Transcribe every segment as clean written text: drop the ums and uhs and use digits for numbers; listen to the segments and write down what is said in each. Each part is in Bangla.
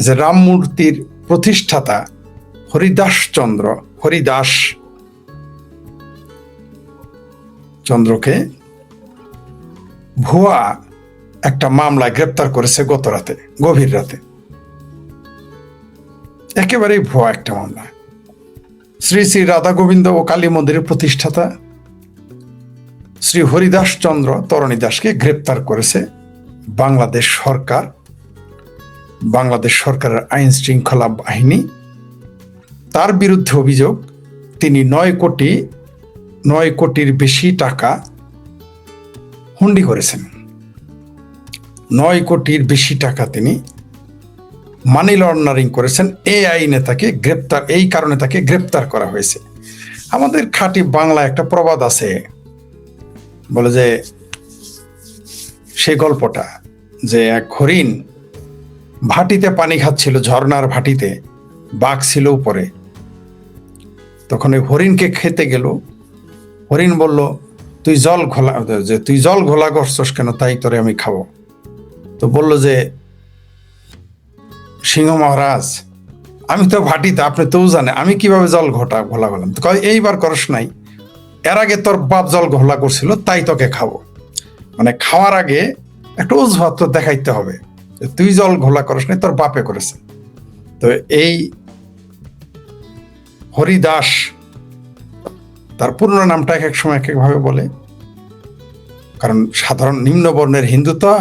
যে রাম মূর্তির প্রতিষ্ঠাতা হরিদাস চন্দ্রকে ভুয়া একটা মামলায় গ্রেপ্তার করেছে গভীর রাতে। একেবারেই ভুয়া একটা মামলা। শ্রী শ্রী রাধা গোবিন্দ ও কালী মন্দিরের প্রতিষ্ঠাতা শ্রী হরিদাস চন্দ্র তরণী দাসকে গ্রেপ্তার করেছে বাংলাদেশ সরকারের আইন শৃঙ্খলা বাহিনী। তার বিরুদ্ধে অভিযোগ, তিনি 9 কোটির বেশি টাকা হুন্ডি করেছেন। 9 কোটির বেশি টাকা তিনি মানি লন্ডারিং করেছেন। এই কারণে তাকে গ্রেপ্তার করা হয়েছে। আমাদের খাঁটি বাংলা একটা প্রবাদ আছে, বলে যে সে গল্পটা যে এক হরিণ ভাটিতে পানি খাচ্ছিল, ঝর্ণার ভাটিতে, বাঘ ছিল উপরে। তখন ওই হরিণকে খেতে গেল। হরিণ বলল, তুই জল ঘোলা করছস কেন? তাই তোরে আমি খাবো। তো বলল যে, সিংহ মহারাজ, আমি তো ভাটিতে, আপনি তো জানে আমি কিভাবে জল ঘোলা করলাম। তো এইবার করস নাই, এর আগে তোর বাপ জল ঘোলা করছিল, তাই তোকে খাবো। মানে খাওয়ার আগে একটা অজুহাত তো দেখাইতে হবে, তুই জল ঘোলা করস নাই, তোর বাপে করেছে। তো এই হরিদাস, তার পূর্ণ নামটা এক এক সময় এক একভাবে বলে, কারণ সাধারণ নিম্নবর্ণের হিন্দু তো,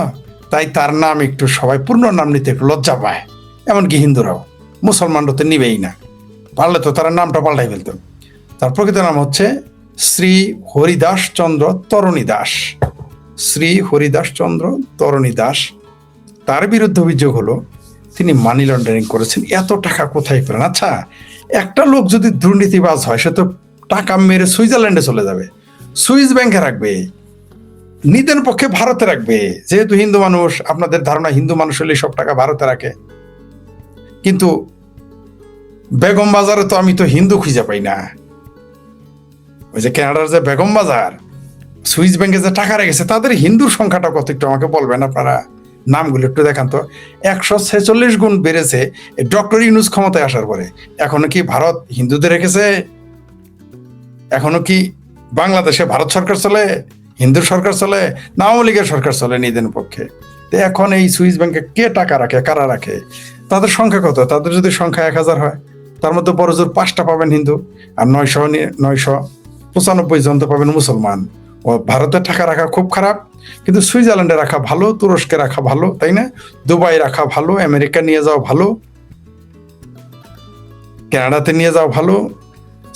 তাই তার নাম একটু সবাই পূর্ণ নাম নিতে একটু লজ্জা পায়। এমনকি হিন্দুরাও, মুসলমানরা তো নিবেই না, পারলে তো তারা নামটা পাল্টাই ফেলত। তার প্রকৃত নাম হচ্ছে শ্রী হরিদাস চন্দ্র তরণী দাস। শ্রী হরিদাস চন্দ্র তরণী দাস। তার বিরুদ্ধে অভিযোগ হলো তিনি মানি লন্ডারিং করেছেন। এত টাকা কোথায় পেলেন? আচ্ছা, একটা লোক যদি দুর্নীতিবাজ হয়, সে তো টাকা মেরে সুইজারল্যান্ডে চলে যাবে, সুইস ব্যাংকে রাখবে, নিতেন পক্ষে ভারতে রাখবে। যেহেতু হিন্দু মানুষ, আপনাদের ধারণা হিন্দু মানুষ হলে সব টাকা ভারতে রাখে। কিন্তু বেগম বাজারে তো আমি তো হিন্দু খুঁজে পাই না। ওই যে কানাডার যে বেগম বাজার, সুইস ব্যাংকে যে টাকা রেখেছে, তাদের হিন্দুর সংখ্যাটা কত একটু আমাকে বলবেন আপনারা? নামগুলো একটু দেখান তো। 146 গুণ বেড়েছে ডক্টর ইউনূস ক্ষমতায় আসার পরে। এখনো কি ভারত হিন্দুদের রেখেছে? এখনো কি বাংলাদেশে ভারত সরকার চলে, হিন্দুর সরকার চলে, না আওয়ামী লীগের সরকার চলে নিদেন পক্ষে? তো এখন এই সুইস ব্যাংকে কে টাকা রাখে, কারা রাখে? তাদের সংখ্যা কত? তাদের যদি সংখ্যা 1000 হয়, তার মধ্যে বড় জোর 5টা পাবেন হিন্দু, আর 995 জন তো পাবেন মুসলমান। ও ভারতে টাকা রাখা খুব খারাপ, কিন্তু সুইজারল্যান্ডে রাখা ভালো, তুরস্কে রাখা ভালো, তাই না? দুবাই রাখা ভালো, আমেরিকা নিয়ে যাওয়া ভালো, কানাডাতে নিয়ে যাওয়া ভালো,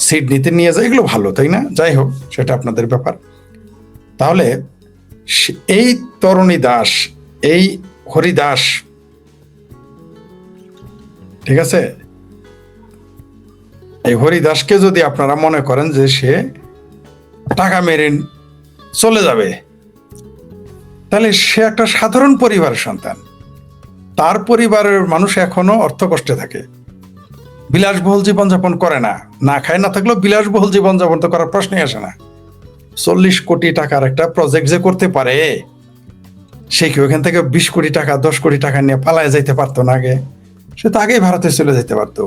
সিডনিতে নিয়ে যাওয়া, এগুলো ভালো, তাই না? যাই হোক, সেটা আপনাদের ব্যাপার। তাহলে এই তরণী দাস, এই হরিদাস, ঠিক আছে, এই হরিদাসকে যদি আপনারা মনে করেন যে সে টাকা মেরে চলে যাবে, তাহলে সে একটা সাধারণ পরিবারের সন্তান। তার পরিবারের মানুষ এখনো অর্থ কষ্টে থাকে, বিলাসবহুল জীবনযাপন করে না। না খায় না থাকলেও বিলাসবহুল জীবনযাপন তো করার প্রশ্নই আসে না। 40 কোটি টাকার একটা প্রজেক্ট যে করতে পারে, সে কি ওখান থেকে 20 কোটি টাকা 10 কোটি টাকা নিয়ে পালায় যাইতে পারতো না? আগে সে তো আগেই ভারতে চলে যেতে পারতো।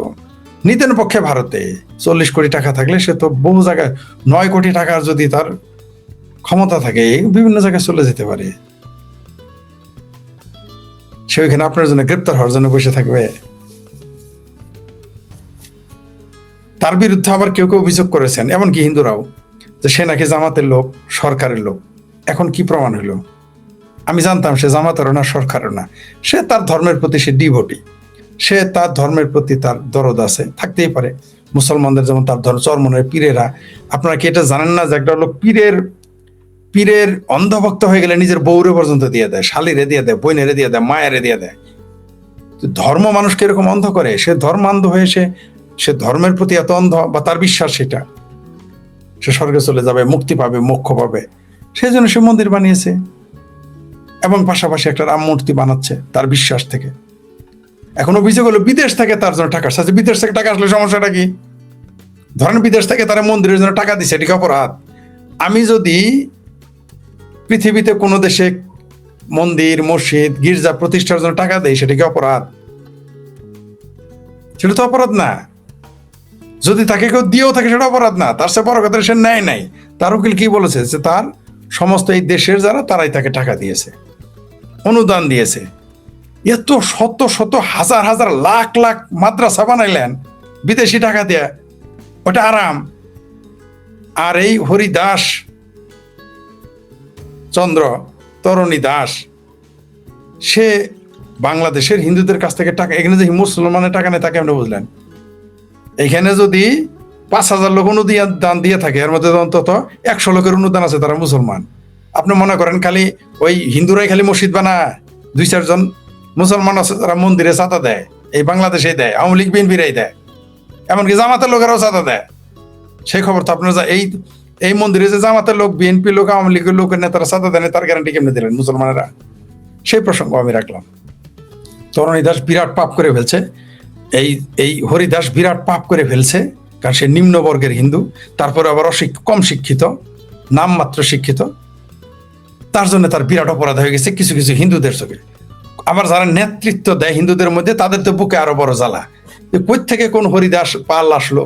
নিতেন পক্ষে ভারতে 40 কোটি টাকা থাকলে সে তো বহু জায়গায়, 9 কোটি টাকার যদি তার ক্ষমতা থাকে, বিভিন্ন জায়গায় চলে যেতে পারে। সে ওইখানে আপনার জন্য গ্রেপ্তার হওয়ার জন্য বসে থাকবে? তার বিরুদ্ধে আবার কেউ কেউ অভিযোগ করেছেন, এমনকি হিন্দুরাও, যে সে নাকি জামাতের লোক, সরকারের লোক। এখন কি প্রমাণ হইল? আমি জানতাম সে জামাতেরও না, সরকারের না। সে তার ধর্মের প্রতি সে ডিভোটি, সে তার ধর্মের প্রতি তার দরদ আছে, থাকতেই পারে। মুসলমানদের যেমন তার ধর্ম, চরমনের পীরেরা, আপনারা কি এটা জানেন না যে একটা লোক পীরের অন্ধভক্ত হয়ে গেলে নিজের বউরে পর্যন্ত দিয়ে দেয়, শালিরে দিয়ে দেয়, বোনেরে দিয়ে দেয়, মায়েরে দিয়ে দেয়। ধর্ম মানুষকে এরকম অন্ধ করে। সে ধর্মান্ধ হয়ে সে ধর্মের প্রতি এত অন্ধ, বা তার বিশ্বাস সেটা, সে স্বর্গে চলে যাবে, মুক্তি পাবে, মোক্ষ পাবে, সেই জন্য সে মন্দির বানিয়েছে এবং পাশাপাশি একটা রাম মূর্তি বানাচ্ছে তার বিশ্বাস থেকে। এখন অভিযোগ হলো বিদেশ থেকে তার জন্য টাকা আসছে। বিদেশ থেকে টাকা আসলে সমস্যাটা কি? ধরেন বিদেশ থেকে তারা মন্দিরের জন্য টাকা দিচ্ছে, এটি অপরাধ। আমি যদি পৃথিবীতে কোনো দেশে মন্দির, মসজিদ, গির্জা প্রতিষ্ঠার জন্য টাকা দেয়, সেটা কি অপরাধ? সেটা তো অপরাধ না। যদি তাকে কেউ দিয়েও থাকে সেটা অপরাধ না। তার সে বড় কথা সে নেয় নাই। তার উকিল কি বলেছে যে তার সমস্ত এই দেশের যারা তারাই তাকে টাকা দিয়েছে, অনুদান দিয়েছে। এত শত শত হাজার হাজার লাখ লাখ মাদ্রাসা বানাইলেন বিদেশি টাকা দিয়ে, ওটা আরাম। আর এই হরিদাস চন্দ্র, তরণী দাস, সে বাংলাদেশের হিন্দুদের কাছ থেকে টাকা, এখানে যে মুসলমানের টাকা নেই তাকে আপনি বুঝলেন। এখানে যদি 5,000 লোক অনুদান দিয়ে থাকে, এর মধ্যে অন্তত 100 লোকের অনুদান আছে, তারা মুসলমান। আপনি মনে করেন খালি ওই হিন্দুরাই খালি মসজিদ বানায়? 2-4 জন মুসলমান আছে যারা মন্দিরে চাঁদা দেয়, এই বাংলাদেশে দেয়, আওয়ামী লীগ বিএনপিরাই দেয়, এমনকি জামাতের লোকেরাও চাঁদা দেয়। সেই খবর তো আপনার এই মন্দিরে যে জামাতের লোক, বিএনপি লোক, আওয়ামী লীগের লোকের নেতারা চাঁদা দেন, তার গ্যারান্টি কেমনে দিলেন মুসলমানেরা? সেই প্রসঙ্গ আমি রাখলাম। তরণী দাস বিরাট পাপ করে ফেলছে, এই হরিদাস বিরাট পাপ করে ফেলছে, কারণ সে নিম্নবর্গের হিন্দু, তারপরে আবার কম শিক্ষিত, নামমাত্র শিক্ষিত। তার জন্য তার বিরাট অপরাধ হয়ে গেছে কিছু কিছু হিন্দুদের চোখে। আবার যারা নেতৃত্ব দেয় হিন্দুদের মধ্যে, তাদের তো বুকে আরো বড় জ্বালা। কই থেকে কোন হরিদাস পাল আসলো,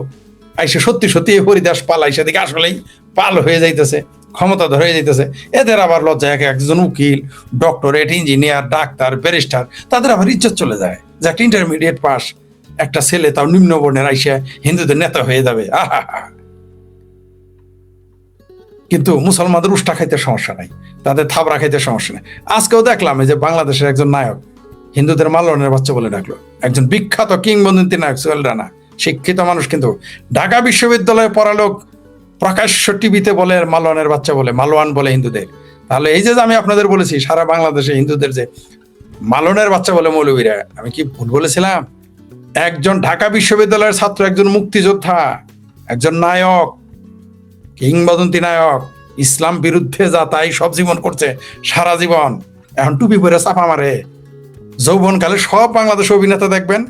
আইসে সত্যি সত্যি এই হরিদাস পাল আইসে দিকে আসলেই পাল হয়ে যাইতেছে, ক্ষমতাধর হয়ে যাইতেছে। এদের আবার লজ্জা, একজন উকিল, ডক্টরেট, ইঞ্জিনিয়ার, ডাক্তার, ব্যারিস্টার, তাদের আবার ইজ্জত চলে যায় যে একটা ইন্টারমিডিয়েট পাস একটা ছেলে, তাও নিম্ন বর্ণের, আইসা হিন্দুদের নেতা হয়ে যাবে। আহা! কিন্তু মুসলমানদের উষ্টা খাইতে সমস্যা নাই, তাদের থাবড়া খাইতে সমস্যা নেই। আজকেও দেখলাম যে বাংলাদেশের একজন নায়ক হিন্দুদের মালনের বাচ্চা বলে ডাকলো, একজন বিখ্যাত কিংবদন্তি নায়ক সোহেল রানা, শিক্ষিত মানুষ, কিন্তু ঢাকা বিশ্ববিদ্যালয়ে পড়ালোক, প্রকাশ্য টিভিতে বলে মালওয়ানের বাচ্চা বলে, মালওয়ান বলে হিন্দুদের। তাহলে এই যে আমি আপনাদের বলেছি সারা বাংলাদেশে হিন্দুদের যে মালনের বাচ্চা বলে মৌলবীরা, আমি কি ভুল বলেছিলাম? একজন ঢাকা বিশ্ববিদ্যালয়ের ছাত্র, একজন মুক্তিযোদ্ধা, একজন নায়ক, কিংবদন্তি নায়ক, ইসলাম বিরুদ্ধে যা তাই সব জীবন করছে সারা জীবন, এখন টুপি পরে চাপা মারে। যৌবনকালে সব বাংলাদেশ অভিনেতা দেখবেন,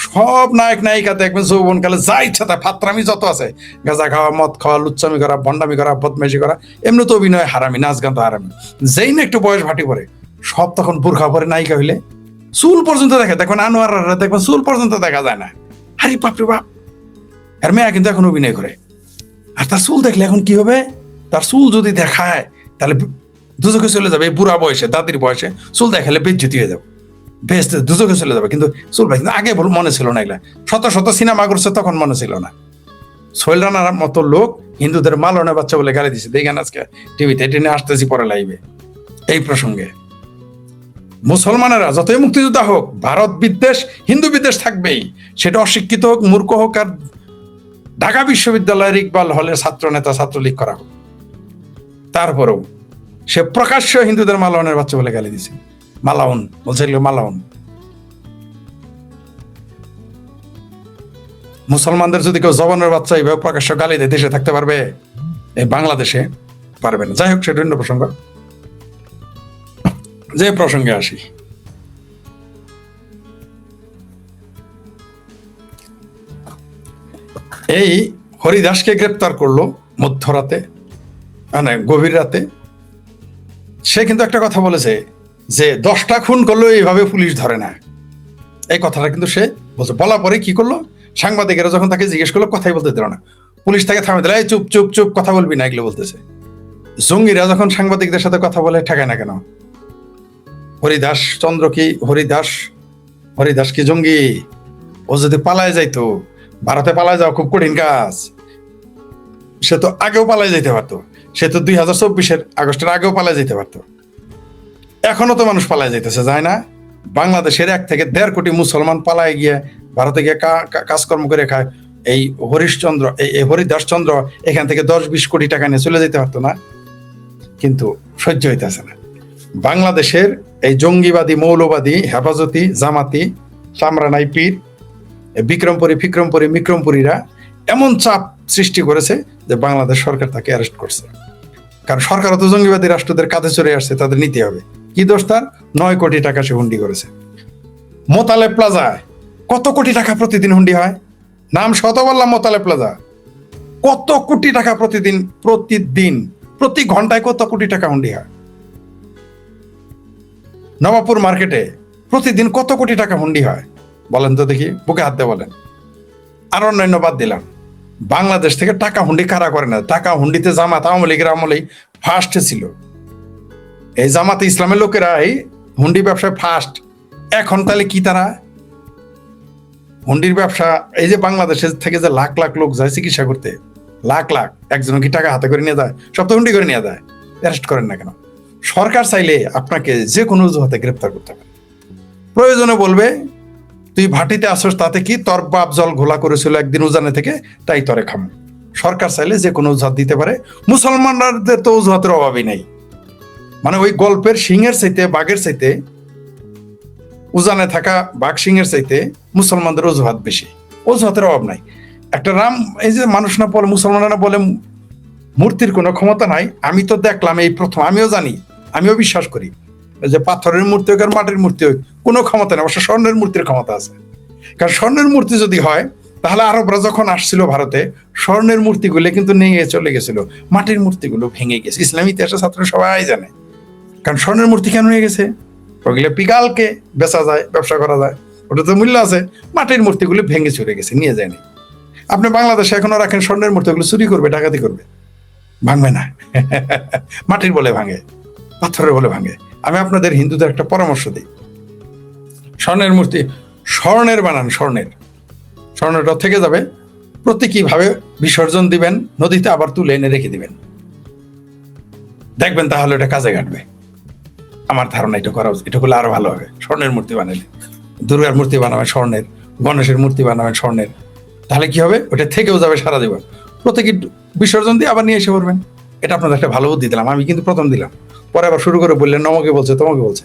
সব নায়ক নায়িকা দেখবেন, যৌবনকালে যা ইচ্ছা তা ফাত্রামি যত আছে, গাঁজা খাওয়া, মদ খাওয়া, লুচ্চামি করা, ভণ্ডামি করা, বদমাইশি করা, এমনি তো অভিনয় হারামি, নাচ গান তো হারামি। যেই না একটু বয়স ভাটি পরে, সব তখন বোরখা পরে নায়িকা হইলে চুল পর্যন্ত দেখে, দেখবেন আনোয়ার দেখবেন চুল পর্যন্ত দেখা যায় না। আরে বাপরে বাপ! আর মেয়া কিন্তু এখন অভিনয় করে। আর তার চুল দেখলে এখন কি হবে? তার চুল যদি দেখায় তাহলে দুজকে চলে যাবে। এই বুড়া বয়সে, দাদির বয়সে চুল দেখালে বেজ্জতি হয়ে যাবে, বেশ দুজকে চলে যাবে। কিন্তু চুল ভাই আগে মনে ছিল না, এগুলা শত শত সিনেমা করছে তখন মনে ছিল না। সোহেল রানার মতো লোক হিন্দুদের মালনের বাচ্চা বলে গালি দিচ্ছে। দেখেন আজকে টিভিতে টেনে আসতেছি পরে লাইভে এই প্রসঙ্গে। মুসলমানেরা যতই মুক্তিযোদ্ধা হোক, ভারত বিদ্বেষ, হিন্দু বিদ্বেষ থাকবেই, সেটা অশিক্ষিত হোক, মূর্খ হোক, আর ঢাকা বিশ্ববিদ্যালয়ের ইকবাল হলের ছাত্র নেতা, ছাত্রলীগ করা হোক, তারপরেও সে প্রকাশ্য হিন্দুদের মালাউনের বাচ্চা বলে গালি দিছে। মালাউন বলছে, মালাউন। মুসলমানদের যদি কেউ জবানের বাচ্চা এইভাবে প্রকাশ্য গালি দেয়, দেশে থাকতে পারবে? এই বাংলাদেশে পারবে না। যাই হোক, সেটা অন্য প্রসঙ্গ। যে প্রসঙ্গে আসি, এই হরিদাসকে গ্রেপ্তার করলো মধ্যরাতে, মানে গভীর রাতে। সে কিন্তু একটা কথা বলেছে যে 10টা খুন করলো এইভাবে পুলিশ ধরে না। এই কথাটা কিন্তু সে বলছে। বলা পরে কি করলো, সাংবাদিকেরা যখন তাকে জিজ্ঞেস করলো, কথাই বলতে দিল না, পুলিশ তাকে থামিয়ে দিল। এই চুপ চুপ চুপ, কথা বলবি না, এগুলো বলতেছে। জঙ্গিরা যখন সাংবাদিকদের সাথে কথা বলে, ঠেকায় না কেন? হরিদাস চন্দ্র কি হরিদাস কি জঙ্গি? ও যদি পালায় যাইতো, ভারতে পালায় যাওয়া খুব কঠিন কাজ, সে তো আগেও পালায় যেতে পারতো। সে তো 2024 আগস্টের আগেও পালায় যেতে পারতো। এখনো তো মানুষ পালায় যাইতেছে, যায় না? বাংলাদেশের 1 থেকে 1.5 কোটি মুসলমান পালায় গিয়ে ভারতে গিয়ে কাজকর্ম করে খায়। এই হরিদাস চন্দ্র এখান থেকে 10-20 কোটি টাকা নিয়ে চলে যেতে পারতো না? কিন্তু সহ্য হইতেছে না। বাংলাদেশের এই জঙ্গিবাদী, মৌলবাদী, হেফাজতি, জামাতি, চামরানাই পীর, বিক্রমপুরীরা এমন চাপ সৃষ্টি করেছে যে বাংলাদেশ সরকার তাকে অ্যারেস্ট করছে। কারণ সরকারও তো জঙ্গিবাদী রাষ্ট্রদের কাঁধে চড়ে আসছে, তাদের নিতে হবে। কি দোষ তার? 9 কোটি টাকা সে হুন্ডি করেছে। মোতালেব প্লাজায় কত কোটি টাকা প্রতিদিন হুন্ডি হয়? নাম শত বললাম, মোতালেব প্লাজা। কত কোটি টাকা প্রতিদিন, প্রতি ঘন্টায় কত কোটি টাকা হুন্ডি হয়? নবাবপুর মার্কেটে প্রতিদিন কত কোটি টাকা হুন্ডি হয়? বলেন তো দেখি, বুকে হাত দিয়ে বলেন। আর অন্যান্য বাদ দিলাম, বাংলাদেশ থেকে টাকা হুন্ডি কারা করে না? টাকা হুন্ডিতে জামাত আওয়ামী লীগের আমলেই ফার্স্টে ছিল। এই জামাতে ইসলামের লোকেরা এই হুন্ডি ব্যবসায় ফার্স্ট। এখন তাহলে কি তারা হুন্ডির ব্যবসা, এই যে বাংলাদেশের থেকে যে লাখ লাখ লোক যায় চিকিৎসা করতে, লাখ লাখ, একজন কি টাকা হাতে করে নিয়ে যায়? সব তো হুন্ডি করে নিয়ে যায়। অ্যারেস্ট করেন না কেন? সরকার চাইলে আপনাকে যে কোনো অজুহাতে গ্রেপ্তার করতে পারে। প্রয়োজনে বলবে তুই ভাটিতে আসছ, তাতে কি তোর বাপ জল ঘোলা করেছিল একদিন উজানে থেকে, তাই তরে খাম। সরকার চাইলে যে কোনো অজুহাত দিতে পারে। মুসলমানদের তো অজুহাতের অভাবই নাই। মানে ওই গল্পের সিংহের চাইতে, বাঘের চাইতে, উজানে থাকা বাঘ সিংহের চাইতে মুসলমানদের অজুহাত বেশি। অজুহাতের অভাব নাই। একটা রাম, এই যে মানুষ না বলে, মুসলমানরা না বলে মূর্তির কোনো ক্ষমতা নাই। আমি তো দেখলাম এই প্রথম, আমিও জানি, আমিও বিশ্বাস করি যে পাথরের মূর্তি হোক আর মাটির মূর্তি হোক, কোনো ক্ষমতা নেই। অবশ্য স্বর্ণের মূর্তির ক্ষমতা আছে। কারণ স্বর্ণের মূর্তি যদি হয়, তাহলে আরবরা যখন আসছিল ভারতে, স্বর্ণের মূর্তিগুলো কিন্তু নিয়ে চলে গেছিল, মাটির মূর্তিগুলো ভেঙে গেছে। ইসলামী ইতিহাসের ছাত্র সবাই জানে। কারণ স্বর্ণের মূর্তি কেন নিয়ে গেছে? ওগুলো পিকালকে বেচা যায়, ব্যবসা করা যায়, ওটা তো মূল্য আছে। মাটির মূর্তিগুলো ভেঙে চলে গেছে, নিয়ে যায়নি। আপনি বাংলাদেশে এখনো রাখেন স্বর্ণের মূর্তিগুলো, চুরি করবে, ডাকাতি করবে, ভাঙবে না। মাটির বলে ভাঙে, পাথরের বলে ভাঙে। আমি আপনাদের হিন্দুদের একটা পরামর্শ দিই, স্বর্ণের মূর্তি স্বর্ণের বানান, স্বর্ণটা থেকে যাবে। প্রতীকীভাবে বিসর্জন দিবেন নদীতে, আবার তুলে এনে রেখে দিবেন, দেখবেন তাহলে এটা কাজে কাটবে। আমার ধারণা এটা করা উচিত। এটা করলে আরো ভালো হবে। স্বর্ণের মূর্তি বানালে, দুর্গার মূর্তি বানাবেন স্বর্ণের, গণেশের মূর্তি বানাবেন স্বর্ণের, তাহলে কি হবে? ওটা থেকেও যাবে সারা জীবন। প্রত্যেকে বিসর্জন দিয়ে আবার নিয়ে এসে করবেন। এটা আপনাদের একটা ভালো বুদ্ধি দিলাম। আমি কিন্তু প্রথম দিলাম, পরে আবার শুরু করে বললেন আমাকে বলছে, তোমাকে বলছে।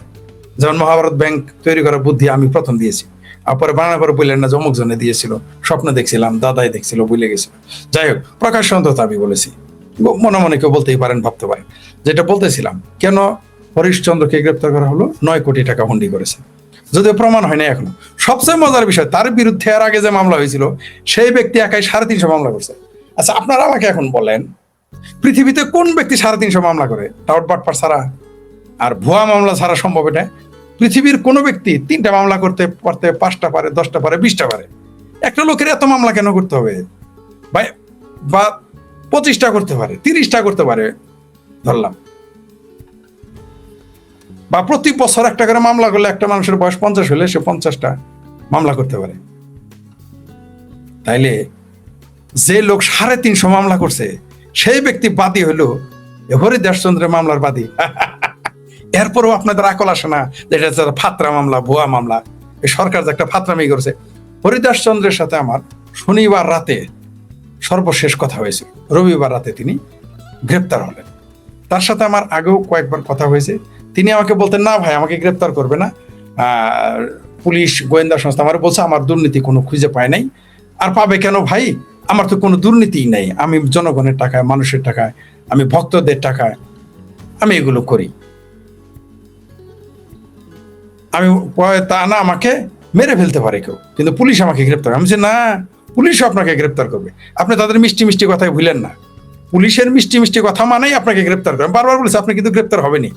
যেমন মহাভারত ব্যাংক তৈরি করার বুদ্ধি আমি প্রথম দিয়েছি, আর পরে বানানোর পরে বললেন না যে অমুক জনে দিয়েছিল, স্বপ্ন দেখছিলাম, দাদাই দেখছিল, ভুলে গেছিল। যাই হোক, প্রকাশ্য অন্তত আমি বলেছি, মনে মনে কেউ বলতেই পারেন, ভাবতে পারেন। যেটা বলতেছিলাম, কেন হরিশচন্দ্রকে গ্রেপ্তার করা হলো? 9 কোটি টাকা হুন্ডি করেছে, যদিও প্রমাণ হয় না এখনো। সবচেয়ে মজার বিষয়, তার বিরুদ্ধে এর আগে যে মামলা হয়েছিল, সেই ব্যক্তি একাই 350 মামলা করছে। আচ্ছা, আপনারা আমাকে এখন বলেন, পৃথিবীতে কোন ব্যক্তি 350 মামলা করে? টাউট বাটপার ছাড়া আর ভুয়া মামলা ছাড়া সম্ভব এটা? পৃথিবীর কোন ব্যক্তি 3টা মামলা করতে পারতে, 5টা পারে, 10টা পারে, 20টা পারে। একটা লোকের এত মামলা কেন করতে হবে? বা 25টা করতে পারে, 30টা করতে পারে ধরলাম, বা প্রতি বছর একটা করে মামলা করলে, একটা মানুষের বয়স 50 হলে সে 50টা মামলা করতে পারে। তাইলে যে লোক 350 মামলা করছে, সেই ব্যক্তি বাদী হলো হরিদাসচন্দ্রের মামলার বাদী। এরপরও আপনাদের আকল আসে না যে এটা ফাত্রা মামলা, ভুয়া মামলা। এই সরকার যে একটা ফাত্রামি করছে। হরিদাসচন্দ্রের সাথে আমার শনিবার রাতে সর্বশেষ কথা হয়েছে, রবিবার রাতে তিনি গ্রেপ্তার হলেন। তার সাথে আমার আগেও কয়েকবার কথা হয়েছে। তিনি আমাকে বলতেন, না ভাই, আমাকে গ্রেপ্তার করবে না, পুলিশ গোয়েন্দা সংস্থা আমার বলছে আমার দুর্নীতি কোনো খুঁজে পায় নাই। আর পাবে কেন ভাই? আমার তো কোনো দুর্নীতিই নাই, আমি জনগণের টাকায়, মানুষের টাকায়, আমি ভক্তদের টাকায় আমি এগুলো করি। আমি তা না, আমাকে মেরে ফেলতে পারে কেউ, কিন্তু পুলিশ আমাকে গ্রেপ্তার। আমি বলছি না, পুলিশও আপনাকে গ্রেপ্তার করবে। আপনি তাদের মিষ্টি মিষ্টি কথাই ভুলেন না। পুলিশের মিষ্টি মিষ্টি কথা মানেই আপনাকে গ্রেপ্তার করবে। বারবার বলেছে আপনি কিন্তু গ্রেপ্তার হবেনি,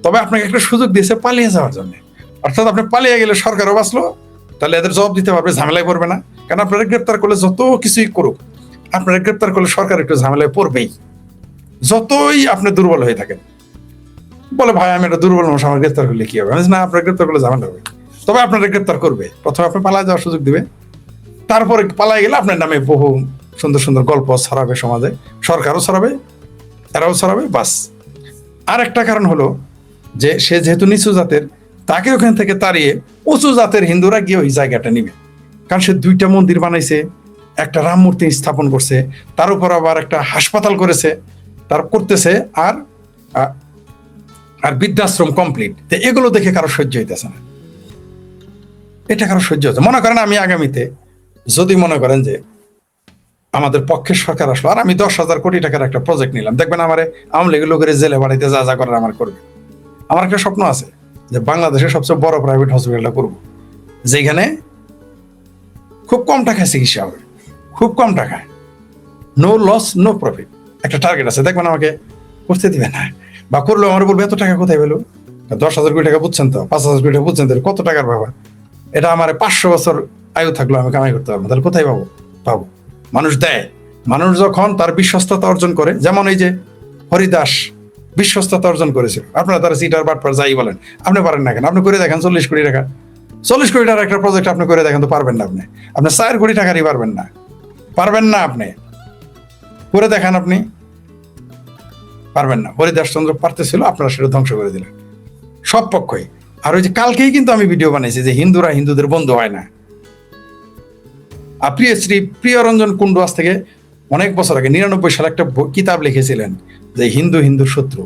তবে আপনাকে একটা সুযোগ দিয়েছে পালিয়ে যাওয়ার জন্য। অর্থাৎ আপনি পালিয়ে গেলে সরকারও বাঁচলো, তাহলে এদের জবাব দিতে পারবে, ঝামেলায় পড়বে না। কারণ আপনারা গ্রেপ্তার করলে যত কিছুই করুক, আপনারা গ্রেপ্তার করলে সরকার একটু ঝামেলায় পড়বেই, যতই আপনি দুর্বল হয়ে থাকেন। বলে ভাই আমি একটা দুর্বল মানুষ, আমার গ্রেপ্তার করলে কি হবে? না, আপনার গ্রেপ্তার করলে ঝামেলা হবে, তবে আপনারা গ্রেপ্তার করবে। প্রথমে আপনি পালায় যাওয়ার সুযোগ দিবে, তারপরে পালাই গেলে আপনার নামে বহু সুন্দর সুন্দর গল্প ছড়াবে সমাজে, সরকারও ছড়াবে, এরাও ছড়াবে, বাস। আর একটা কারণ হলো যে সে যেহেতু নিচু জাতের, তাকে ওখান থেকে তাড়িয়ে উঁচু জাতের হিন্দুরা গিয়ে ওই জায়গাটা নিবে। কারণ সে 2টা মন্দির বানাইছে, একটা রাম মূর্তি স্থাপন করছে, তার উপর আবার একটা হাসপাতাল করেছে, তার করতেছে, আর আর বৃদ্ধাশ্রম কমপ্লিট। তো এগুলো দেখে কারো সহ্য হইতেছে না, এটা কারো সহ্য হচ্ছে। মনে করেন আমি আগামীতে যদি মনে করেন যে আমাদের পক্ষের সরকার আসলো, আর আমি 10,000 কোটি টাকার একটা প্রজেক্ট নিলাম, দেখবেন আমারে আওয়ামী লীগের লোকের জেলে বাড়াইতে যা যা করার আমার করবে। আমার একটা স্বপ্ন আছে যে বাংলাদেশের সবচেয়ে বড় প্রাইভেট হসপিটালটা করবো, যেখানে খুব কম টাকায় চিকিৎসা হবে, খুব কম টাকায়, নো লস নো প্রফিট। একটা টার্গেট আছে, দেখবেন আমাকে করতে দিবে না, বা করলেও আমার বলবে এত টাকা কোথায় পেলো? 10,000 কোটি টাকা বুঝছেন তো, 5,000 কোটি টাকা বুঝছেন তো, কত টাকার ব্যাপার? এটা আমার 500 বছর আয়ু থাকলো আমি কামাই করতে পারবো, তাহলে কোথায় পাবো? পাবো। মানুষ দেয়। মানুষ যখন তার বিশ্বস্ততা অর্জন করে, যেমন এই যে হরিদাস বিশ্বস্ততা অর্জন করেছিল, আপনারা তারা সিটার বাটপার যাই বলেন, আপনি পারেন না কেন? আপনি করে দেখেন 40 কোটি টাকা, 40 কোটি টাকার একটা প্রজেক্ট আপনি করে দেখেন তো পারবেন না? আপনি 4 কোটি টাকারই পারবেন না, পারবেন না। আপনি করে দেখান, আপনি পারবেন না। হরিদাস চন্দ্র পারতেছিল, আপনারা সেটা ধ্বংস করে দিলেন সব পক্ষই। আর ওই যে কালকেই কিন্তু আমি ভিডিও বানাইছি যে হিন্দুরা হিন্দুদের বন্ধু হয় না। শ্রী প্রিয়রঞ্জন কুণ্ডু আজ থেকে অনেক বছর আগে 99 সালে একটা কিতাব লিখেছিলেন যে হিন্দু হিন্দুর শত্রু।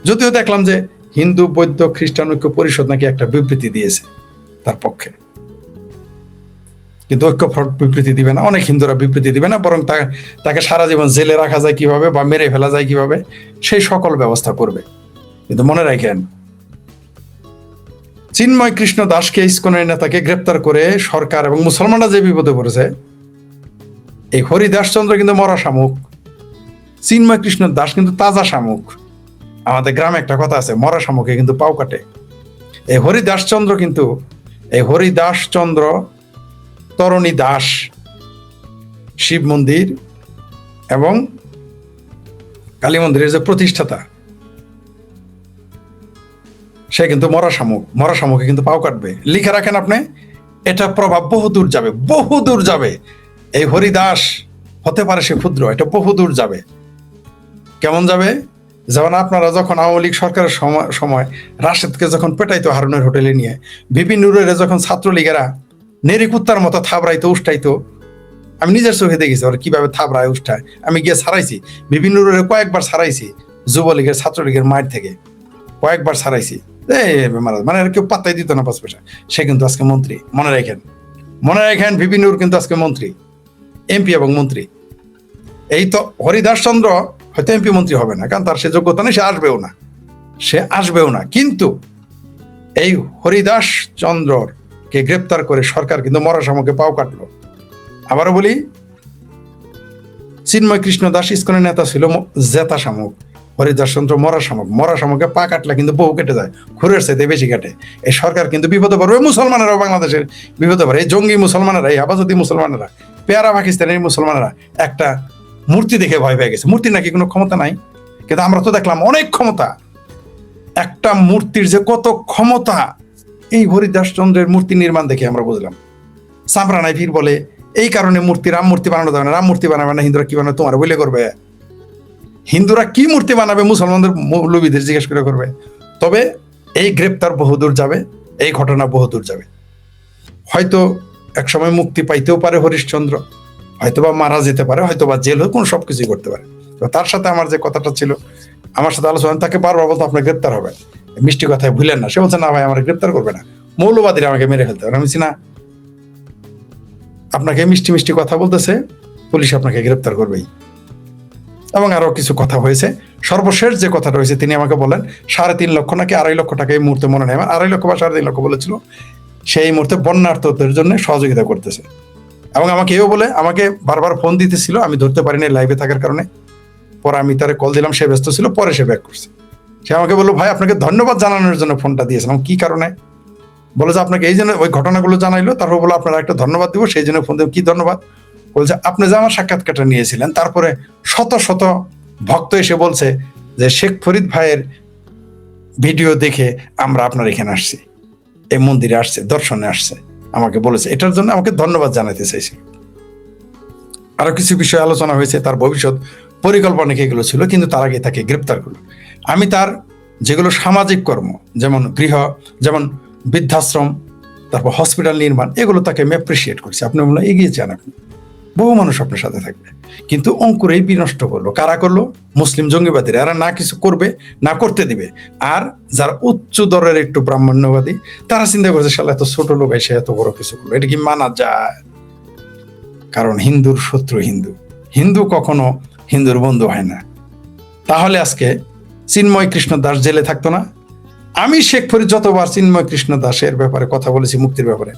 যদিও দেখলাম যে হিন্দু বৌদ্ধ খ্রিস্টান ঐক্য পরিষদ নাকি একটা বিবৃতি দিয়েছে তার পক্ষে, কিন্তু ঐক্য ফ্রন্ট বিবৃতি দিবে না, অনেক হিন্দুরা বিবৃতি দিবে না, বরং তাকে সারা জীবন জেলে রাখা যায় কিভাবে বা মেরে ফেলা যায় কিভাবে সেই সকল ব্যবস্থা করবে। কিন্তু মনে রাখেন, চিন্ময় কৃষ্ণ দাসকে ইসকনের নেতাকে গ্রেপ্তার করে সরকার এবং মুসলমানরা যে বিপদে পড়েছে, এই হরিদাস চন্দ্র কিন্তু মরা শামুক, চিন্ময় কৃষ্ণ দাস কিন্তু তাজা শামুক। আমাদের গ্রামে একটা কথা আছে, মরা শামুকে কিন্তু পাও কাটে। এই হরিদাস চন্দ্র কিন্তু, এই হরিদাস চন্দ্র তরণী দাস শিব মন্দির এবং কালী মন্দিরের যে প্রতিষ্ঠাতা, সে কিন্তু মরা শামুক। মরা শামুকে কিন্তু পাও কাটবে। লিখে রাখেন আপনি, এটা প্রভাব বহুদূর যাবে, বহুদূর যাবে। এই হরিদাস হতে পারে সে ক্ষুদ্র, এটা বহুদূর যাবে। কেমন যাবে? যেমন আপনারা যখন আওয়ামী লীগ সরকারের সময় রাশেদকে যখন পেটাইতো হারুনের হোটেলে নিয়ে, বিপিন নুরের যখন ছাত্রলীগেরা নেরি কুত্তার মতো থাবড়াইতো উষ্টাইতো, আমি নিজের চোখে দেখেছি ওরা কিভাবে থাবড়ায় উষ্টায়। আমি গিয়ে ছাড়াইছি, বিপিন নুরের কয়েকবার ছাড়াইছি, যুবলীগের ছাত্রলীগের মায়ের থেকে কয়েকবার ছাড়াইছি। মানে কেউ পাত্তাই দিত না 5 পয়সা। সে কিন্তু আজকে মন্ত্রী। মনে রাখেন বিপিন নুর কিন্তু আজকে মন্ত্রী, এমপি এবং মন্ত্রী। এই তো হরিদাস চন্দ্র হয়তো এমপি মন্ত্রী হবে না, কারণ তার সে যোগ্যতা নেই, সে আসবেও না। কিন্তু এই হরিদাস চন্দ্রকে গ্রেপ্তার করে সরকার কিন্তু মরা শামুকে পাও কাটলো। আবারও বলি, চিন্ময় কৃষ্ণ দাস ইসকনের নেতা ছিল জেতা শামুক, হরিদাস চন্দ্র মরা শামুক। মরা শামুকে পা কাটলে কিন্তু বহু কেটে যায়, খুরের চাইতে বেশি কাটে। এই সরকার কিন্তু বিপদে পড়বে, মুসলমানেরাও বাংলাদেশের বিপদে পড়ে। এই জঙ্গি মুসলমানেরা, এই হেফাজতি মুসলমানেরা, পেয়ারা পাকিস্তানের মুসলমানেরা একটা মূর্তি দেখে ভয় পেয়ে গেছে। মূর্তি নাকি কোনো ক্ষমতা নাই, কিন্তু আমরা তো দেখলাম অনেক ক্ষমতা। একটা মূর্তির যে কত ক্ষমতা, এই হরিদাস চন্দ্রের মূর্তি নির্মাণ দেখে আমরা বুঝলাম। সামরানাই ফির বলে এই কারণে রাম মূর্তি বানানো যাবে না, রাম মূর্তি বানাবে না, হিন্দুরা কি বানাবে তোমার বলে করবে। হিন্দুরা কি মূর্তি বানাবে মুসলমানদের মৌলবীদের জিজ্ঞেস করে করবে। তবে এই গ্রেপ্তার বহুদূর যাবে, এই ঘটনা বহুদূর যাবে। হয়তো একসময় মুক্তি পাইতেও পারে হরিশ্চন্দ্র, হয়তোবা মারা যেতে পারে, হয়তোবা জেল হয়ে কোন সবকিছুই করতে পারে। তার সাথে আমার যে কথাটা ছিল, আমার সাথে আলোচনা, তাকে বারবার বলতো আপনার গ্রেপ্তার হবে, মিষ্টি কথায় ভুলেন না। সে বলছে না ভাই আমার গ্রেপ্তার করবে না, মৌলবাদীরা আমাকে মেরে ফেলতে পারে। আমি বলছি না, আপনাকে মিষ্টি মিষ্টি কথা বলতেছে, পুলিশ আপনাকে গ্রেপ্তার করবেই। এবং আরো কিছু কথা হয়েছে। সর্বশেষ যে কথাটা হয়েছে, তিনি আমাকে বলেন 3.5 লক্ষ নাকি 2.5 লক্ষ টাকা এই মুহূর্তে মনে নেই আমার, 2.5 লক্ষ বা 3.5 লক্ষ বলেছিল, সেই মুহূর্তে বন্যার্থদের জন্য সহযোগিতা করতেছে। এবং আমাকে এও বলে, আমাকে বারবার ফোন দিতেছিল, আমি ধরতে পারিনি লাইভে থাকার কারণে। পরে আমি তারে কল দিলাম, সে ব্যস্ত ছিল, পরে সে ব্যাক করছে। সে আমাকে বললো ভাই আপনাকে ধন্যবাদ জানানোর জন্য ফোনটা দিয়েছিলাম। কি কারণে? বলে যে আপনাকে এই জন্য ওই ঘটনাগুলো জানাইলো, তারপর বলো আপনারা একটা ধন্যবাদ দিব, সেই জন্য ফোন দেব। কি ধন্যবাদ? বলছে আপনি যে আমার সাক্ষাৎকারটা নিয়েছিলেন, তারপরে শত শত ভক্ত এসে বলছে যে শেখ ফরিদ ভাইয়ের ভিডিও দেখে আমরা আপনার এখানে আসছি, এই মন্দিরে আসছে, দর্শনে আসছে, আমাকে বলেছে। এটার জন্য আমাকে ধন্যবাদ জানাতে চাইছিল। আরো কিছু বিষয় আলোচনা হয়েছে, তার ভবিষ্যৎ পরিকল্পনা এগুলো ছিল, কিন্তু তার আগে তাকে গ্রেপ্তার করলো। আমি তার যেগুলো সামাজিক কর্ম, যেমন যেমন বৃদ্ধাশ্রম, তারপর হসপিটাল নির্মাণ, এগুলো তাকে আমি অ্যাপ্রিসিয়েট করছি। আপনি বললেন এগিয়ে যান, আপনি বহু মানুষ আপনার সাথে থাকবে। কিন্তু অঙ্কুরেই বিনষ্ট করলো। কারা করলো? মুসলিম জঙ্গিবাদীরা। এরা না কিছু করবে, না করতে দিবে। আর যারা উচ্চ দরের একটু ব্রাহ্মণ্যবাদী, তারা চিন্তা করছে শালা এত ছোট লোক এসে এত বড় কিছু করলো, এটা কি মানা যায়? কারণ হিন্দুর শত্রু হিন্দু, হিন্দু কখনো হিন্দুর বন্ধু হয় না। তাহলে আজকে চিন্ময় কৃষ্ণ দাস জেলে থাকতো না? আমি শেখ ফরিদ যতবার চিন্ময় কৃষ্ণ দাসের ব্যাপারে কথা বলেছি, মুক্তির ব্যাপারে,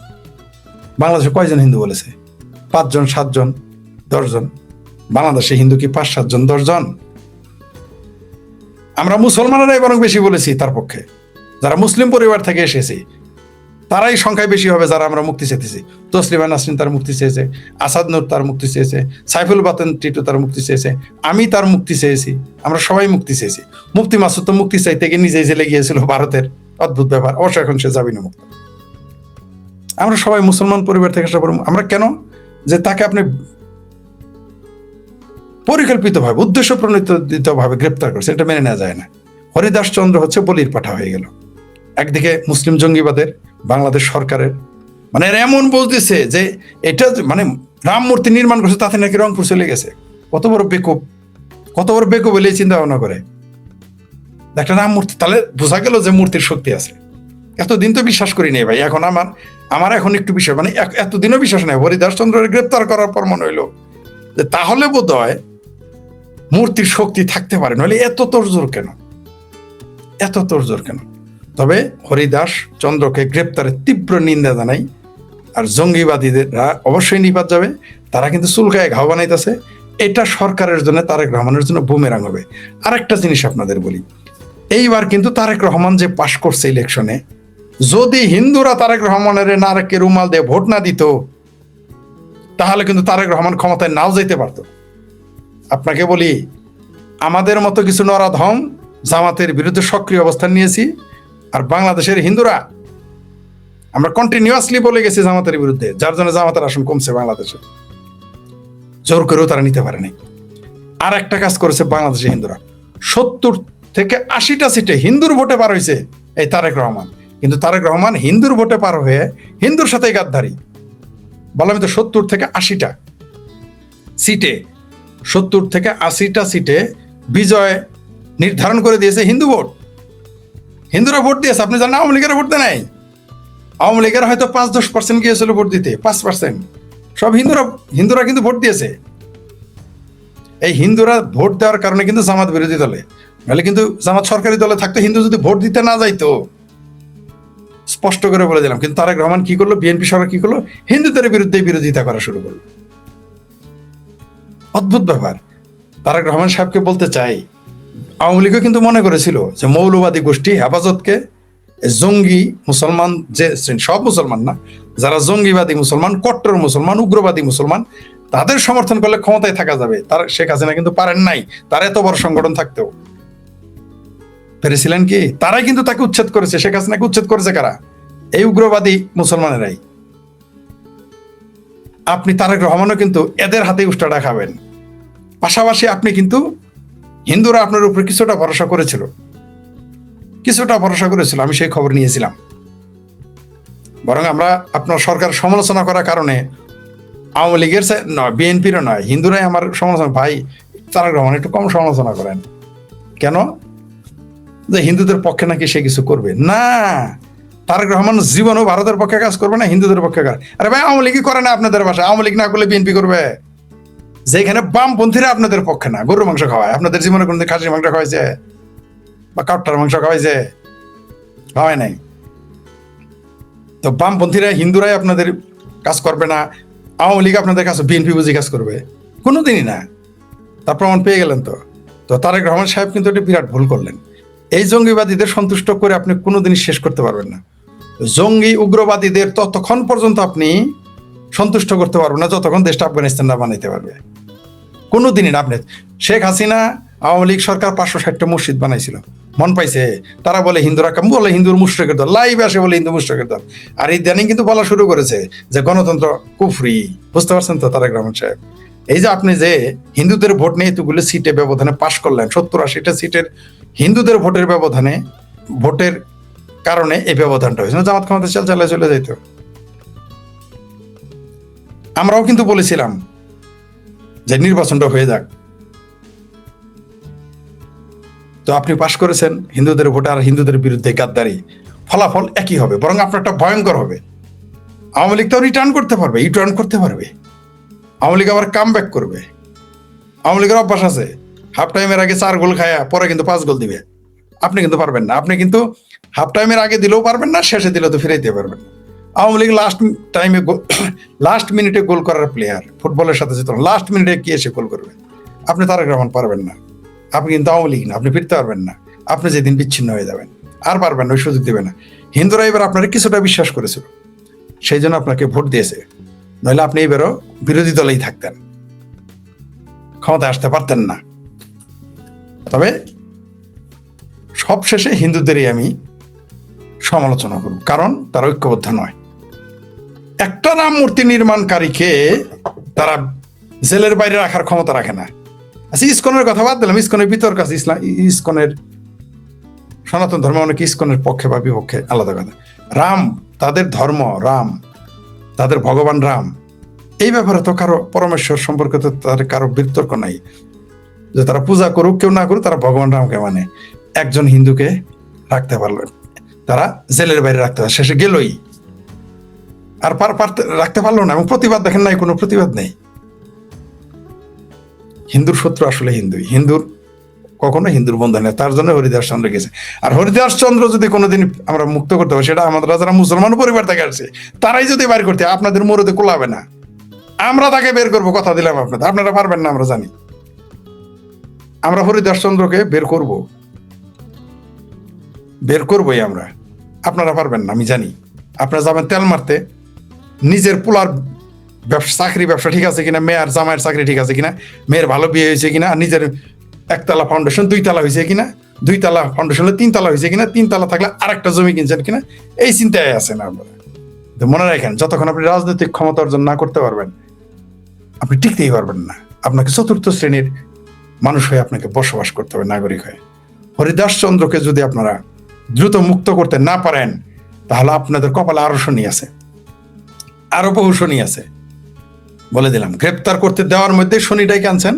বাংলাদেশে কয়জন হিন্দু বলেছে? 5 জন, 7 জন, 10 জন। বাংলাদেশে হিন্দু কি 5-7 জন, 10 জন? আমরা মুসলমানেরাই বরং বেশি বলেছি তার পক্ষে, যারা মুসলিম পরিবার থেকে এসেছি। তারাই সংখ্যায় বেশি হবে যারা আমরা মুক্তি চেয়েছি। তসলিমা নাসরিন তার মুক্তি চেয়েছে, আসাদ নূর তার মুক্তি চেয়েছে, সাইফুল বাতেন টিটু তার মুক্তি চেয়েছে, আমি তার মুক্তি চেয়েছি, আমরা সবাই মুক্তি চেয়েছি। মুফতি মাসুদ তো মুক্তি চাইতে গিয়ে নিজেই জেলে গিয়েছিল ভারতের, অদ্ভুত ব্যাপার। অবশ্য এখন সে জামিনে মুক্ত। আমরা সবাই মুসলমান পরিবার থেকে আসা, আমরা কেন যে তাকে আপনি পরিকল্পিতভাবে উদ্দেশ্য প্রণোদিতভাবে গ্রেপ্তার করছেন, এটা মেনে নেওয়া যায় না। হরিদাস চন্দ্র হচ্ছে বলির পাঠা হয়ে গেল। একদিকে মুসলিম জঙ্গিবাদের, বাংলাদেশ সরকারের, মানে এরা এমন বলতেছে যে এটা মানে রাম মূর্তি নির্মাণ করছে তাতে নাকি রংপুর চলে গেছে। কত বড় বেকুব, কত বড় বেকুব বলে চিন্তা ভাবনা করে। একটা রাম মূর্তি, তাহলে বোঝা গেল যে মূর্তির শক্তি আছে। এতদিন তো বিশ্বাস করি নাই ভাই, এখন আমার এখন একটু বিশ্বাস, মানে এতদিনও বিশ্বাস নাই। হরিদাস চন্দ্রের গ্রেপ্তার করার পর মনে হইলো যে তাহলে বোধ হয় মূর্তির শক্তি থাকতে পারে, নইলে এত তোড়জোড় কেন, এত তোড়জোড় কেন? তবে হরিদাস চন্দ্রকে গ্রেপ্তারের তীব্র নিন্দা জানাই। আর জঙ্গিবাদীরা অবশ্যই নিপাত যাবে, তারা কিন্তু চুলকায় ঘাও বানাইতেছে। এটা সরকারের জন্য, তারেক রহমানের জন্য বুমেরাং হবে। আরেকটা জিনিস আপনাদের বলি, এইবার কিন্তু তারেক রহমান যে পাশ করছে ইলেকশনে, যদি হিন্দুরা তারেক রহমানের নারকে রুমাল দিয়ে ভোট না দিত, তাহলে কিন্তু তারেক রহমান ক্ষমতায় নাও যেতে পারত। আপনাকে বলি, আমাদের মতো কিছু নরাধম জামাতের বিরুদ্ধে সক্রিয় অবস্থান নিয়েছি, আর বাংলাদেশের হিন্দুরা আমরা কন্টিনিউয়াসলি বলে গেছি জামাতের বিরুদ্ধে, যার জন্য জামাতের আসন কমছে বাংলাদেশে। জোর করেও তারা নিতে পারে নাই। আর একটা কাজ করেছে বাংলাদেশের হিন্দুরা, 70 থেকে 80টা সিটে হিন্দুর ভোটে পার হয়েছে এই তারেক রহমান। কিন্তু তারেক রহমান হিন্দুর ভোটে পার হয়ে হিন্দুর সাথে গাদ্দারি। বললাম তো 70 থেকে 80টা সিটে, 70 থেকে 80টা সিটে বিজয় নির্ধারণ করে দিয়েছে হিন্দু ভোট। হিন্দুরা ভোট দিয়েছে, আপনি জানেন আওয়ামী লীগের ভোট দেয় নাই। আওয়ামী লীগের হয়তো 5-10% গিয়েছিল ভোট দিতে, 5%। সব হিন্দুরা কিন্তু ভোট দিয়েছে। এই হিন্দুরা ভোট দেওয়ার কারণে কিন্তু জামাত বিরোধী দলে, নাহলে কিন্তু জামাত সরকারি দলে থাকতো, হিন্দু যদি ভোট দিতে না যাইতো। স্পষ্ট করে বলে দিলাম। কিন্তু তারেক রহমান কি করলো, বিএনপি সরকার কি করলো, হিন্দুদের বিরুদ্ধে বিরোধিতা করা শুরু করলো। অদ্ভুত ব্যাপার। তারেক রহমান সাহেবকে বলতে চাই, আওয়ামী লীগও কিন্তু মনে করেছিল যে মৌলবাদী গোষ্ঠী হেফাজতকে, জঙ্গি মুসলমান যে সব মুসলমান না, যারা জঙ্গিবাদী মুসলমান, কট্টর মুসলমান, উগ্রবাদী মুসলমান, তাদের সমর্থন করলে ক্ষমতায় থাকা যাবে। তার শেখ হাসিনা কিন্তু পারেন নাই, তার এত বড় সংগঠন থাকতেও। পেরেছিলেন কি? তারাই কিন্তু তাকে উচ্ছেদ করেছে। শেখ হাসিনাকে উচ্ছেদ করেছে কারা? এই উগ্রবাদী মুসলমানেরাই। আপনি তারেক রহমানও কিন্তু এদের হাতে উষ্টাটা খাবেন। পাশাপাশি আপনি কিন্তু, হিন্দুরা আপনার উপরে কিছুটা ভরসা করেছিল, আমি সেই খবর নিয়েছিলাম। বরং আমরা আপনার সরকার সমালোচনা করার কারণে আওয়ামী লীগের নয়, বিএনপিরও নয়, হিন্দুরাই আমার সমালোচনা, ভাই তারেক রহমান একটু কম সমালোচনা করেন। কেন? যে হিন্দুদের পক্ষে নাকি সে কিছু করবে না। তারেক রহমান জীবনও ভারতের পক্ষে কাজ করবে না, হিন্দুদের পক্ষে কাজ। আরে ভাই, আওয়ামী লীগই করে না আপনাদের ভাষায়। আওয়ামী লীগ না করলে বিএনপি করবে। যেখানে বামপন্থীরা আপনাদের পক্ষে না, গরুর মাংস খাওয়ায়, আপনাদের জীবনে কোনদিন খাসির মাংস খাওয়াইছে বা কাঠটার মাংস খাওয়াইছে? খাওয়ায় নাই। তো বামপন্থীরা, হিন্দুরাই আপনাদের কাজ করবে না, আওয়ামী লীগ আপনাদের কাছে বিএনপি বুঝি কাজ করবে? কোনোদিনই না। তার প্রমাণ পেয়ে গেলেন। তো তারেক রহমান সাহেব কিন্তু এটা বিরাট ভুল করলেন। এই জঙ্গিবাদীদের সন্তুষ্ট করে আপনি কোনোদিনই শেষ করতে পারবেন না। জঙ্গি উগ্রবাদীদের ততক্ষণ পর্যন্ত আপনি সন্তুষ্ট করতে পারবেন না যতক্ষণ দেশটা আফগানিস্তান না বানাইতে পারবে। কোনোদিনই না। আপনি শেখ হাসিনা, আওয়ামী লীগ সরকার 560টা মসজিদ বানাইছিল, মন পাইছে? তারা বলে হিন্দুরা বলে হিন্দুর মুশরিকের দল, লাইভ আসে বলে হিন্দু মুশরিকের দল। আর ইদানিং কিন্তু বলা শুরু করেছে যে গণতন্ত্র কুফরি। বুঝতে পারছেন তো তারেক রহমান সাহেব? এই যে আপনি যে হিন্দুদের ভোট নিয়ে এতগুলো সিটে ব্যবধানে পাশ করলেন, 70-80টা সিটের হিন্দুদের ভোটের কারণে এই ব্যবধানটা হয়েছে। জামাত ক্ষমতা চালায় চলে যাইত। আমরাও কিন্তু বলেছিলাম যে নির্বাচনটা হয়ে যাক। তো আপনি পাশ করেছেন হিন্দুদের ভোটে, আর হিন্দুদের বিরুদ্ধে গাদ্দারি। ফলাফল একই হবে, বরং আপনারটা ভয়ঙ্কর হবে। আওয়ামী লীগ তো রিটার্ন করতে পারবে, ইউটার্ন করতে পারবে। আওয়ামী লীগ আবার কাম ব্যাক করবে। আওয়ামী লীগের অভ্যাস আছে, হাফ টাইমের আগে 4 গোল খায়া পরে কিন্তু 5 গোল দিবে। আপনি কিন্তু পারবেন না। আপনি কিন্তু হাফ টাইমের আগে দিলেও পারবেন না, শেষে দিলেও তো ফিরাইতে পারবেন না। আওয়ামী লীগ লাস্ট মিনিটে গোল করার প্লেয়ার। ফুটবলের সাথে যেত লাস্ট মিনিটে কি এসে গোল করবে? আপনি তারেক রহমান পারবেন না। আপনি কিন্তু আওয়ামী লীগ না, আপনি ফিরতে পারবেন না। আপনি যেদিন বিচ্ছিন্ন হয়ে যাবেন। আর পারবেন না, ওই সুযোগ দিবে না। হিন্দুরা এবার আপনারা কিছুটা বিশ্বাস করেছিল, সেই জন্য আপনাকে ভোট দিয়েছে, নইলে আপনি এবারও বিরোধী দলেই থাকতেন, ক্ষমতায় আসতে পারতেন না। তবে সবশেষে হিন্দুদেরই আমি সমালোচনা করব, কারণ তারা ঐক্যবদ্ধ নয়। একটা রাম মূর্তি নির্মাণকারীকে তারা জেলের বাইরে রাখার ক্ষমতা রাখে না। আচ্ছা, ইসকনের কথা বাদ দিলাম, ইসকনের বিতর্ক আছে, ইসকনের সনাতন ধর্ম অনেক ইসকনের পক্ষে বা বিপক্ষে, আলাদা কথা। রাম তাদের ধর্ম, রাম তাদের ভগবান রাম, এই ব্যাপারে তো কারো পরমেশ্বর সম্পর্কে তো তাদের কারো বিতর্ক নাই, যে তারা পূজা করুক কেউ না করুক, তারা ভগবান রামকে মানে। একজন হিন্দুকে রাখতে পারলো, তারা জেলের বাইরে রাখতে পারে, শেষে গেলই, আর রাখতে পারলো না। এবং প্রতিবাদ দেখেন নাই, কোনো প্রতিবাদ নেই। হিন্দুর শত্রু আসলে হিন্দুর কখনো হিন্দুর বন্ধু নেই, তার জন্য হরিদাস চন্দ্র গেছে। আর হরিদাস চন্দ্র যদি কোনোদিন আমরা মুক্ত করতে পারি, সেটা আমাদের যারা মুসলমান পরিবার থেকে আসছে তারাই যদি বের করতে, আপনাদের মুরদে কোলাবে না, আমরা তাকে বের করবো, কথা দিলাম আপনাদের। আপনারা পারবেন না আমরা জানি, আমরা হরিদাস চন্দ্রকে বের করবোই আমরা, আপনারা পারবেন না আমি জানি। আপনারা যাবেন তেল মারতে, নিজের পোলার ব্যবসা, চাকরি ব্যবসা ঠিক আছে কিনা, মেয়ের জামাইয়ের চাকরি ঠিক আছে কিনা, মেয়ের ভালো বিয়ে হয়েছে কিনা, আর নিজের একতলা ফাউন্ডেশন 2 তলা হয়েছে কিনা, 2 তলা ফাউন্ডেশন 3 তলা হয়েছে কিনা, 3 তলা থাকলে আরেকটা জমি কিনছেন কিনা, এই চিন্তায় আছেন আপনারা। তো মনে রাখেন, যতক্ষণ আপনি রাজনৈতিক ক্ষমতা অর্জন না করতে পারবেন, আপনি টিকতেই পারবেন না। আপনাকে চতুর্থ শ্রেণীর মানুষ হয়ে আপনাকে বসবাস করতে হবে, নাগরিক হয়ে। হরিদাস চন্দ্রকে যদি আপনারা দ্রুত মুক্ত করতে না পারেন, তাহলে আপনাদের কপালে আরো শনি আছে, আরো বহু শনি আছে, বলে দিলাম। গ্রেপ্তার করতে দেওয়ার মধ্যে শনিটাই কানছেন,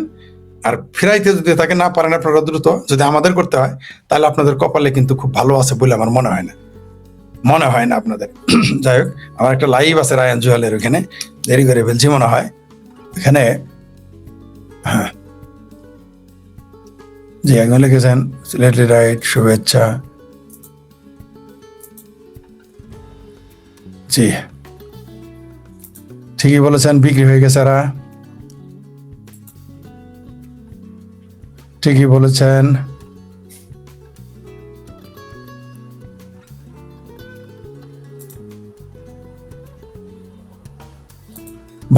আর ফিরাইতে যদি তাকে না পারেন আপনারা দ্রুত, যদি আমাদের করতে হয়, তাহলে আপনাদের কপালে কিন্তু খুব ভালো আছে বলে আমার মনে হয় না আপনাদের। যাই হোক, আমার একটা লাইভ আছে রায়ান জুয়েলের, ওখানে দেরি করে ফেলছি মনে হয়, এখানে হ্যাঁ জি একজন লিখেছেন সিলেটলি রাইট, শুভেচ্ছা। জি ঠিকই বলেছেন, বিক্রি হয়ে গেছে এরা, ঠিকই বলেছেন।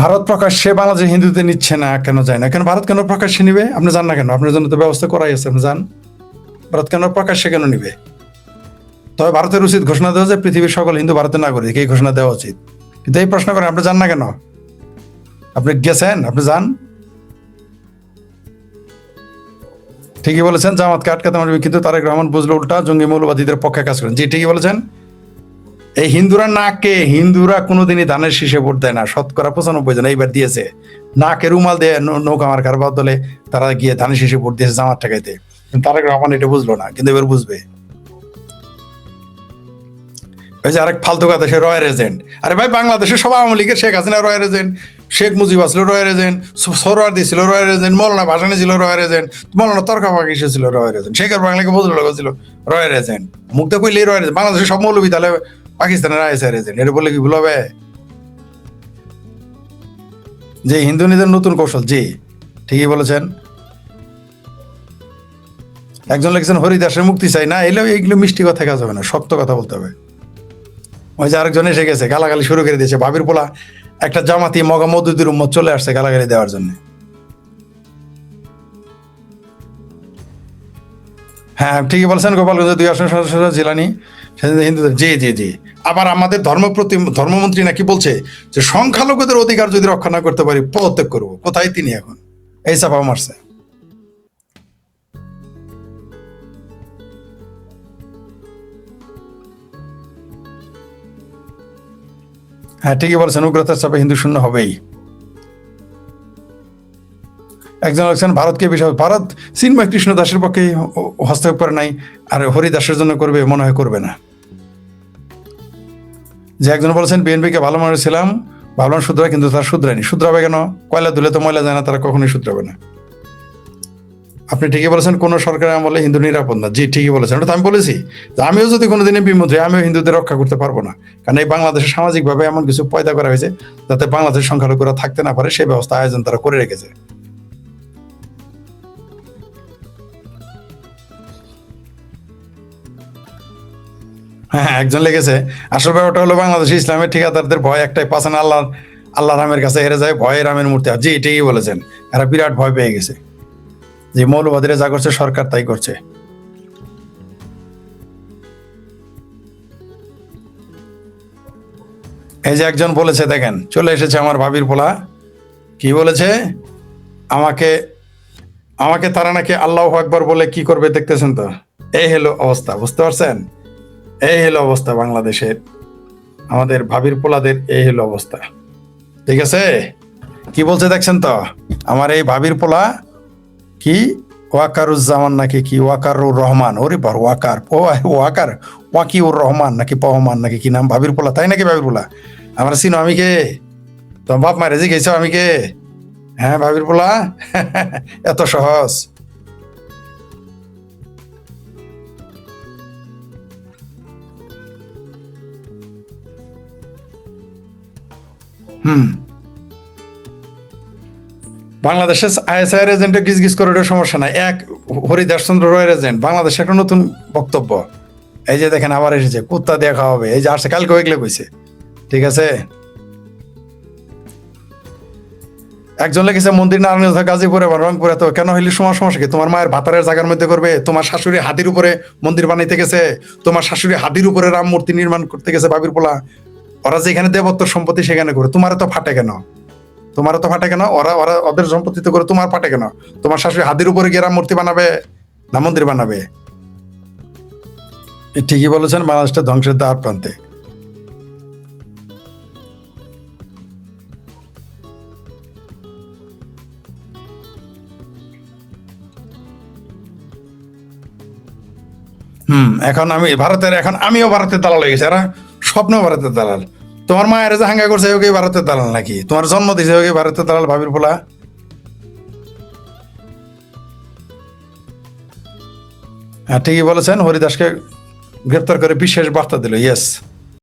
ভারত প্রকাশ্যে বাংলাদেশ হিন্দুদের নিচ্ছে না, কেন যায় না? কেন ভারত কেন প্রকাশ্যে নিবে? আপনি জান না কেন? আপনার জন্য তো ব্যবস্থা করাই আছে, আপনি জান। ভারত কেন প্রকাশ্যে কেন নিবে? তবে ভারতের উচিত ঘোষণা দেওয়া যে পৃথিবীর সকল হিন্দু ভারতের নাগরিক, এই ঘোষণা দেওয়া উচিত। কিন্তু এই প্রশ্ন করেন, আপনি জান না কেন? আপনি গেছেন, আপনি যান। ঠিকই বলেছেন, জামাতকে আটকাতে পারবে, কিন্তু তারেক রহমান বুঝলো উল্টা জঙ্গি মৌলবাদীদের পক্ষে কাজ করেন। জি ঠিকই বলেছেন। এই হিন্দুরা নাকে, হিন্দুরা কোনোদিনই ধানের শীষে ভোট দেয় না, 95% জন এইবার দিয়েছে। নাকে রুমাল দিয়ে নৌকা মার্কার বদলে তারা গিয়ে ধানের শীষে ভোট দিয়েছে জামাত ঠেকাইতে। তারেক রহমান এটা বুঝলো না, কিন্তু এবার বুঝবে। ওই যে আরেক ফালতু কথা, সে রয়্যাল এজেন্ট। আরে ভাই, বাংলাদেশের সব আওয়ামী লীগের, শেখ হাসিনা রয়্যাল এজেন্ট, শেখ মুজিব আসলো রয়্যাল এজেন্ট, সরোয়ার্দী ছিল রয়্যাল এজেন্ট, মৌলানা ভাসানী ছিল রয়্যাল এজেন্ট, মৌলানা তর্কা পাকিসে ছিল রয়্যাল এজেন্ট, শেখের বাংলাকে বদল ছিল রয়্যাল এজেন্ট। মুক্ত কইলেই রয়্যাল এজেন্ট। বাংলাদেশের সব মৌলবী তাহলে পাকিস্তানের আইএসআই এজেন্ট, এটা বলে কি ভুল হবে? যে হিন্দু নিজের নতুন কৌশল। জি ঠিকই বলেছেন। একজন লিখেছেন হরিদাসের মুক্তি চাই না, এইগুলো মিষ্টি কথা কাজ হবে না, শক্ত কথা বলতে হবে। ওই যে আরেকজন এসে গেছে, গালাগালি শুরু করে দিয়েছে। ভাবির পোলা একটা জামাতি মগা মধুদির উম্মত চলে আসছে গালাগালি দেওয়ার জন্য। হ্যাঁ ঠিকই বলছেন, গোপালগঞ্জে 2 আসন সদস্য জিলানি হিন্দুদের। জি জি জি। আবার আমাদের ধর্মমন্ত্রী নাকি বলছে যে সংখ্যালঘুদের অধিকার যদি রক্ষা না করতে পারি পদত্যাগ করবো। কোথায় তিনি এখন? এই চাপা মারছে। হ্যাঁ ঠিকই বলছেন, উগ্রতার চাপে হিন্দু শূন্য হবেই। একজন বলছেন ভারতকে বিষয়, ভারত চিন্ময় কৃষ্ণ দাসের পক্ষে হস্তক্ষেপ করে নাই, আর হরিদাসের জন্য করবে মনে হয় করবে না। যে একজন বলছেন বিএনপিকে ভালো মনে ছিলাম, ভাবলাম শুধরায়, কিন্তু তারা শুধরায়নি। শুধরাবে কেন? কয়লা ধুলে তো ময়লা যায় না, তারা কখনোই শুধরাবে না। আপনি ঠিকই বলেছেন, কোনো সরকারের আমলে হিন্দু নিরাপদ না। জি ঠিকই বলেছেন, ওটা তো আমি বলেছি যে আমিও যদি কোনোদিন বিমন্ত্রী, আমিও হিন্দুদের রক্ষা করতে পারবো না। কারণ এই বাংলাদেশে সামাজিকভাবে এমন কিছু পয়দা করা হয়েছে যাতে বাংলাদেশের সংখ্যালঘুরা থাকতে না পারে, সেই ব্যবস্থা আয়োজন তারা করে রেখেছে। হ্যাঁ, একজন লিখেছে আসল ব্যাপারটা হলো বাংলাদেশে ইসলামের ঠিকাদারদের ভয় একটাই, পাশান আল্লাহ রামের কাছে হেরে যায়, ভয়ে রামের মূর্তি। জি, ঠিকই বলেছেন, এরা বিরাট ভয় পেয়ে গেছে যে মৌলবাদীরা যা করছে সরকার তাই করছে। এই যে একজন বলেছে, দেখেন চলে এসেছে আমার ভাবির পোলা, কি বলেছে, আমাকে আমাকে তারা নাকি আল্লাহু আকবার বলে কি করবে দেখতেছেন তো। এই হলো অবস্থা, বুঝতে পারছেন? এই হলো অবস্থা বাংলাদেশের, আমাদের ভাবির পোলাদের এই হলো অবস্থা। ঠিক আছে, কি বলছে দেখছেন তো, আমার এই ভাবির পোলা কি ওয়াকারুজ্জামান নাকি কি ওয়াকারুর রহমান, ওরে বার ওয়াকার, ও ওয়াকার ওয়াকিউর রহমান নাকি পহমান নাকি কি নাম ভাবির পোলা, তাই নাকি ভাবির পোলা? আমরা চিনো আমি কে? তোমার বাপ মারে জিজ্ঞেস আমি কে? হ্যাঁ ভাবির পোলা। এত সহজ? হুম, বাংলাদেশের আইএসআইয়ের এজেন্টে গিজ গিজ করে ওটা সমস্যা নাই। এক হরিদাসচন্দ্র রয়ের এজেন্ট, বাংলাদেশে একটা নতুন বক্তব্য, এই যে দেখেন আবার এসেছে, কুত্তা দেখা হবে, এই যে আসছে কালকে ওইগুলো কইছে। ঠিক আছে, একজন লেগেছে মন্দির নারায়ণ গাজীপুরে বা রংপুরে, তো কেন হইলি সমস্যা কি? তোমার মায়ের ভাতারের জায়গার মধ্যে করবে, তোমার শাশুড়ি হাতির উপরে মন্দির বানাইতে গেছে, তোমার শাশুড়ি হাতির উপরে রাম মূর্তি নির্মাণ করতে গেছে বাবির পোলা, ওরা যেখানে দেবত্ব সম্পত্তি সেখানে করে, তোমার তো ফাটে কেন? তোমার তো ফাটে কেন? ওরা ওরা ওদের সম্পত্তিতে করে, তোমার ফাটে কেন? তোমার শাশুড়ি হাতির উপরে গিয়ে রাম মূর্তি বানাবে না মন্দির বানাবে? ঠিকই বলেছেন, বাংলাদেশটা ধ্বংসের দ্বার প্রান্তে। এখন আমিও ভারতের দালাল হয়ে গেছি, এরা স্বপ্ন ভারতের দালাল। তোমার মায়ের যে হাঙ্গা করছে ওকে ভারতের দালাল নাকি? তোমার জন্ম দিছে ওকে ভারতের দালাল ভাবির পোলা? হ্যাঁ ঠিকই বলেছেন, হরিদাসকে গ্রেপ্তার করে বিশেষ বার্তা দিল, ইয়েস।